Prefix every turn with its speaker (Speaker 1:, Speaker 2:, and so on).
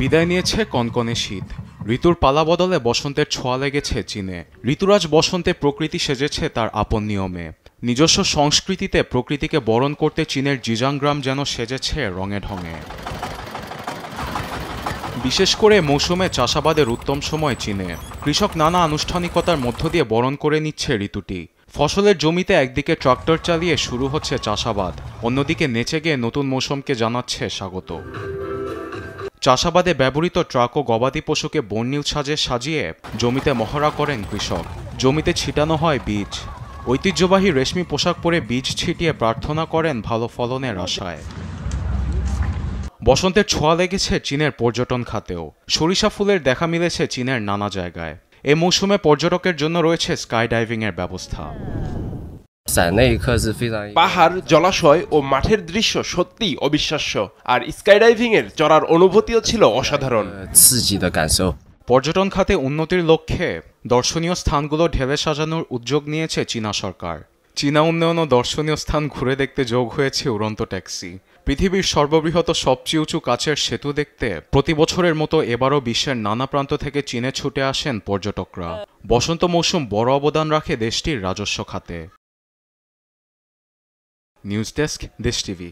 Speaker 1: বিদায় নিয়েছে কনকনে শীত। ঋতুর পালা বদলে বসন্তের ছোঁয়া লেগেছে চীনে। ঋতুরাজ বসন্তে প্রকৃতি সেজেছে তার আপন নিয়মে। নিজস্ব সংস্কৃতিতে প্রকৃতিকে বরণ করতে চীনের জিজাং গ্রাম যেন সেজেছে রঙে ঢঙে। বিশেষ করে মৌসুমে চাষাবাদের উত্তম সময় চীনে। কৃষক নানা আনুষ্ঠানিকতার মধ্য দিয়ে বরণ করে নিচ্ছে ঋতুটি। ফসলের জমিতে একদিকে ট্রাক্টর চালিয়ে শুরু হচ্ছে চাষাবাদ, অন্যদিকে নেচে গিয়ে নতুন মৌসুমকে জানাচ্ছে স্বাগত। চাষাবাদে ব্যবহৃত ট্রাক ও গবাদি পশুকে বর্ণিল সাজে সাজিয়ে জমিতে মহড়া করেন কৃষক। জমিতে ছিটানো হয় বীজ। ঐতিহ্যবাহী রেশমি পোশাক পরে বীজ ছিটিয়ে প্রার্থনা করেন ভালো ফলনের আশায়। বসন্তের ছোঁয়া লেগেছে চীনের পর্যটন খাতেও। সরিষা ফুলের দেখা মিলেছে চীনের নানা জায়গায়। এ মৌসুমে পর্যটকের জন্য রয়েছে স্কাই ডাইভিংয়ের ব্যবস্থা।
Speaker 2: পাহাড়, জলাশয় ও মাঠের দৃশ্য সত্যিই অবিশ্বাস্য, আর স্কাইডাইভিং এর চড়ার অনুভূতিও ছিল অসাধারণ।
Speaker 1: পর্যটন খাতে উন্নতির লক্ষ্যে দর্শনীয় স্থানগুলো ঢেলে সাজানোর উদ্যোগ নিয়েছে চীনা সরকার। চীনা উন্নয়ন ও দর্শনীয় স্থান ঘুরে দেখতে যোগ হয়েছে উড়ন্ত ট্যাক্সি। পৃথিবীর সর্ববৃহৎ সবচেয়ে উঁচু কাচের সেতু দেখতে প্রতি বছরের মতো এবারও বিশ্বের নানা প্রান্ত থেকে চীনে ছুটে আসেন পর্যটকরা। বসন্ত মৌসুম বড় অবদান রাখে দেশটির রাজস্ব খাতে। নিউজ ডেস্ক, দেশ টিভি।